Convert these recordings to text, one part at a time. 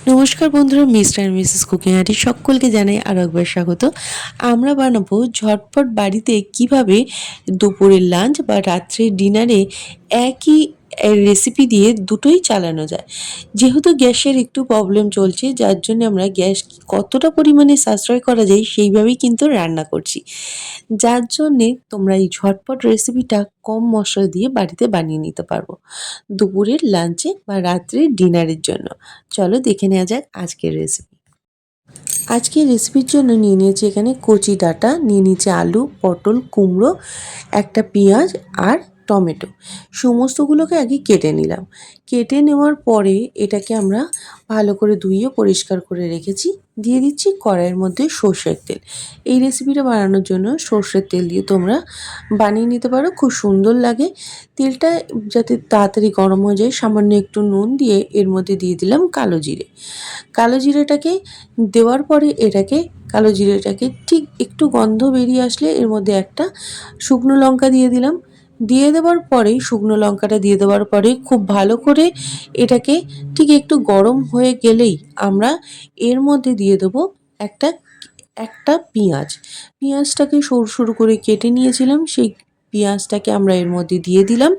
নমস্কার বন্ধুরা, mister and Mrs cooking RT সকলকে জানাই আরও একবার স্বাগত। আমরা বানাবো ঝটপট বাড়িতে কিভাবে দুপুরের লাঞ্চ বা রাত্রের ডিনারে একই রেসিপি দিয়ে দুটোই চালানো যায়। যেহেতু গ্যাসের একটু প্রবলেম চলছে, যার জন্য আমরা গ্যাস কতটা পরিমাণে সাশ্রয় করা যায় সেইভাবেই কিন্তু রান্না করছি। যার জন্যে তোমরা এই ঝটপট রেসিপিটা কম মশলা দিয়ে বাড়িতে বানিয়ে নিতে পারবো দুপুরের লাঞ্চে বা রাত্রের ডিনারের জন্য। চলো দেখে নেওয়া যাক আজকের রেসিপি। আজকের রেসিপির জন্য নিয়ে নিয়েছি এখানে কচি ডাঁটা, নিয়ে নিয়েছি আলু, পটল, কুমড়ো, একটা পেঁয়াজ আর টমেটো। সমস্তগুলোকে আগে কেটে নিলাম। কেটে নেওয়ার পরে এটাকে আমরা ভালো করে ধুয়ে পরিষ্কার করে রেখেছি। দিয়ে দিচ্ছি কড়াইয়ের মধ্যে সর্ষের তেল। এই রেসিপিটা বানানোর জন্য সর্ষের তেল দিয়ে তোমরা বানিয়ে নিতে পারো, খুব সুন্দর লাগে। তেলটা যাতে তাড়াতাড়ি গরম হয়ে যায়, সামান্য একটু নুন দিয়ে এর মধ্যে দিয়ে দিলাম কালো জিরে। কালো জিরেটাকে দেওয়ার পরে কালো জিরেটাকে ঠিক একটু গন্ধ বেরিয়ে আসলে এর মধ্যে একটা শুকনো লঙ্কা দিয়ে দিলাম। দিয়ে দেওয়ার পরে শুকনো লঙ্কাটা দিয়ে দেওয়ার পরে খুব ভালো করে এটাকে ঠিক একটু গরম হয়ে গেলেই আমরা এর মধ্যে দিয়ে দেবো একটা একটা পেঁয়াজটাকে সরু সরু করে কেটে নিয়েছিলাম, সেই পেঁয়াজটাকে আমরা এর মধ্যে দিয়ে দিলাম।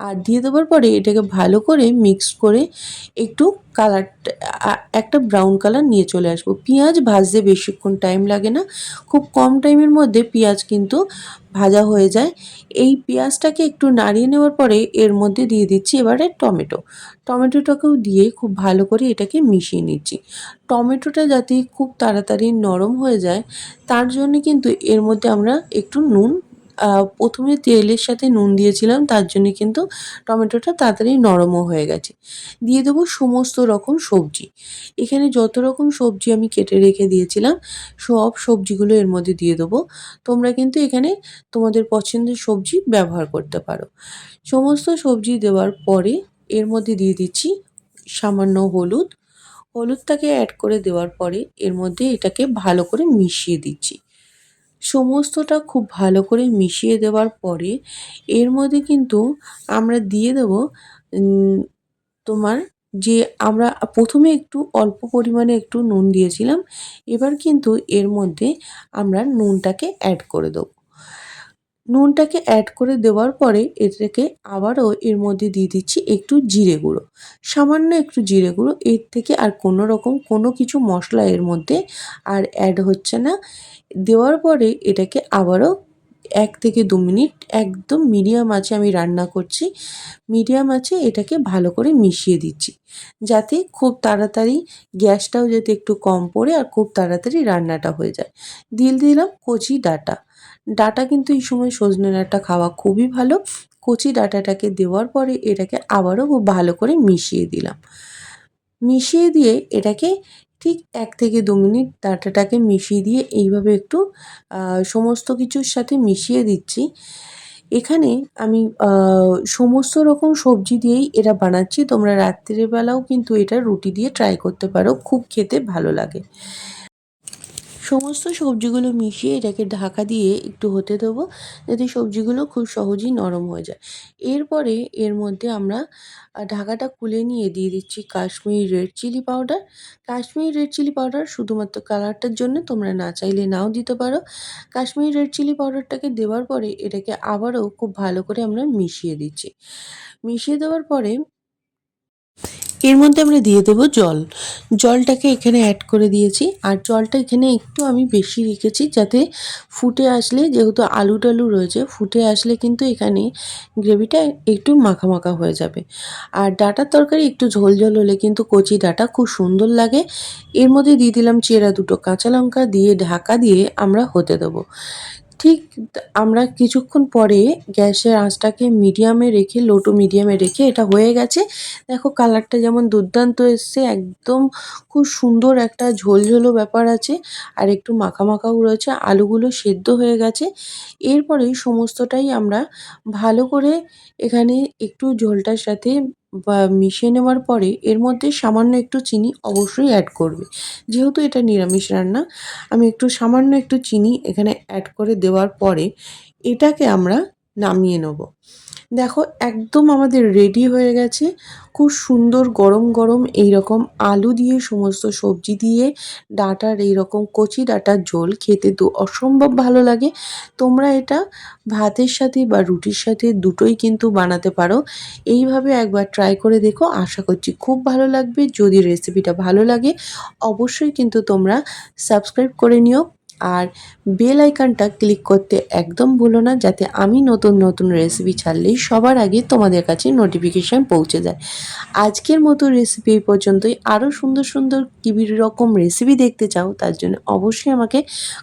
আর দিয়ে দেওয়ার পরে এটাকে ভালো করে মিক্স করে একটু কালারটা একটা ব্রাউন কালার নিয়ে চলে আসবো। পেঁয়াজ ভাজতে বেশিক্ষণ টাইম লাগে না, খুব কম টাইমের মধ্যে পেঁয়াজ কিন্তু ভাজা হয়ে যায়। এই পেঁয়াজটাকে একটু নাড়িয়ে নেওয়ার পরে এর মধ্যে দিয়ে দিচ্ছি এবারে টমেটোটাকেও দিয়ে খুব ভালো করে এটাকে মিশিয়ে নিচ্ছি। টমেটোটা যাতে খুব তাড়াতাড়ি নরম হয়ে যায় তার জন্য কিন্তু এর মধ্যে আমরা একটু নুন, প্রথমে তেলের সাথে নুন দিয়েছিলাম, তার জন্য কিন্তু টমেটোটা তাড়াতাড়ি নরমও হয়ে গেছে। দিয়ে দেবো সমস্ত রকম সবজি। এখানে যত রকম সবজি আমি কেটে রেখে দিয়েছিলাম সব সবজিগুলো এর মধ্যে দিয়ে দেবো। তোমরা কিন্তু এখানে তোমাদের পছন্দের সবজি ব্যবহার করতে পারো। সমস্ত সবজি দেওয়ার পরে এর মধ্যে দিয়ে দিচ্ছি সামান্য হলুদটাকে অ্যাড করে দেওয়ার পরে এর মধ্যে এটাকে ভালো করে মিশিয়ে দিচ্ছি। সমস্তটা খুব ভালো করে মিশিয়ে দেওয়ার পরে এর মধ্যে কিন্তু আমরা দিয়ে দেবো তোমার যে আমরা প্রথমে একটু অল্প পরিমাণে একটু নুন দিয়েছিলাম, এবার কিন্তু এর মধ্যে আমরা নুনটাকে অ্যাড করে দেবো। নুনটাকে অ্যাড করে দেওয়ার পরে এটাকে আবারও এর মধ্যে দিয়ে দিচ্ছি একটু জিরে গুঁড়ো, সামান্য একটু জিরে গুঁড়ো। এর থেকে আর কোনো রকম কোনো কিছু মশলা এর মধ্যে আর অ্যাড হচ্ছে না। দেওয়ার পরে এটাকে আবারও 1 থেকে 2 মিনিট একদম মিডিয়াম আঁচে আমি রান্না করছি। মিডিয়াম আঁচে এটাকে ভালো করে মিশিয়ে দিচ্ছি, যাতে খুব তাড়াতাড়ি গ্যাসটাও যাতে একটু কম পড়ে আর খুব তাড়াতাড়ি রান্নাটা হয়ে যায়। দিয়ে দিলাম কচি ডাঁটা কিন্তু এই সময় সজনে ডাঁটা খাওয়া খুবই ভালো। কচি ডাঁটাটাকে দেওয়ার পরে এটাকে আবারও খুব ভালো করে মিশিয়ে দিলাম। মিশিয়ে দিয়ে এটাকে ঠিক 1 থেকে 2 মিনিট ডাঁটাটাকে মিশিয়ে দিয়ে এইভাবে একটু সমস্ত কিছুর সাথে মিশিয়ে দিচ্ছি। এখানে আমি সমস্ত রকম সবজি দিয়েই এটা বানাচ্ছি। তোমরা রাত্রের বেলাও কিন্তু এটা রুটি দিয়ে ট্রাই করতে পারো, খুব খেতে ভালো লাগে। সমস্ত সবজিগুলো মিশিয়ে এটাকে ঢাকা দিয়ে একটু হতে দেবো, যাতে সবজিগুলো খুব সহজেই নরম হয়ে যায়। এরপরে এর মধ্যে আমরা ঢাকাটা খুলে নিয়ে দিয়ে দিচ্ছি Kashmiri red chilli powder. Kashmiri red chilli powder শুধুমাত্র কালারটার জন্য, তোমরা না চাইলে নাও দিতে পারো। কাশ্মীরি রেড চিলি পাউডারটাকে দেওয়ার পরে এটাকে আবারও খুব ভালো করে আমরা মিশিয়ে দিচ্ছি। মিশিয়ে দেওয়ার পরে এর মধ্যে আমরা দিয়ে দেবো জলটাকে এখানে অ্যাড করে দিয়েছি। আর জলটা এখানে একটু আমি বেশি রেখেছি, যাতে ফুটে আসলে, যেহেতু আলু টালু রয়েছে, ফুটে আসলে কিন্তু এখানে গ্রেভিটা একটু মাখা মাখা হয়ে যাবে। আর ডাঁটার তরকারি একটু ঝোল ঝোল হলে কিন্তু কচি ডাঁটা খুব সুন্দর লাগে। এর মধ্যে দিয়ে দিলাম চেরা 2টো কাঁচা লঙ্কা, দিয়ে ঢাকা দিয়ে আমরা হতে দেবো। ঠিক আমরা কিছুক্ষণ পরে গ্যাসের আঁচটাকে মিডিয়ামে রেখে, লো টু মিডিয়ামে রেখে এটা হয়ে গেছে। দেখো কালারটা যেমন দুর্দান্ত এসছে, একদম খুব সুন্দর একটা ঝোলঝোলও ব্যাপার আছে আর একটু মাখা মাখাও রয়েছে, আলুগুলো সেদ্ধ হয়ে গেছে। এরপরে সমস্তটাই আমরা ভালো করে এখানে একটু ঝোলটার সাথে মিশিয়ে নেওয়ার পরে এর মধ্যে সামান্য একটু চিনি অবশ্যই অ্যাড করবে। যেহেতু এটা নিরামিষ রান্না, আমি সামান্য একটু চিনি এখানে অ্যাড করে দেওয়ার পরে এটাকে আমরা নামিয়ে নেব। দেখো একদম আমাদের রেডি হয়ে গেছে। খুব সুন্দর গরম গরম এইরকম আলু দিয়ে সমস্ত সবজি দিয়ে ডাঁটার এইরকম কচি ডাঁটার ঝোল খেতে তো অসম্ভব ভালো লাগে। তোমরা এটা ভাতের সাথে বা রুটির সাথে দুটোই কিন্তু বানাতে পারো। এইভাবে একবার ট্রাই করে দেখো, আশা করছি খুব ভালো লাগবে। যদি রেসিপিটা ভালো লাগে অবশ্যই কিন্তু তোমরা সাবস্ক্রাইব করে নিও, আর বেল আইকনটা ক্লিক করতে একদম ভুলো না, যাতে আমি নতুন নতুন রেসিপি ছাড়লেই সবার আগে তোমাদের কাছে নোটিফিকেশান পৌঁছে যায়। আজকের মতো রেসিপি এই পর্যন্তই। আরও সুন্দর সুন্দর কী রকম রেসিপি দেখতে চাও তার জন্য অবশ্যই আমাকে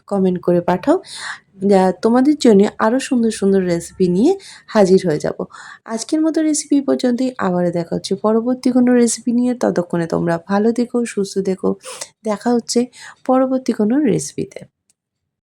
কমেন্ট করে পাঠাও। তোমাদের জন্য আরও সুন্দর সুন্দর রেসিপি নিয়ে হাজির হয়ে যাব। আজকের মতো রেসিপি এই পর্যন্তই। আবারও দেখা হচ্ছে পরবর্তী কোনো রেসিপি নিয়ে। ততক্ষণে তোমরা ভালো থেকো, সুস্থ থেকো। দেখা হচ্ছে পরবর্তী কোনো রেসিপিতে।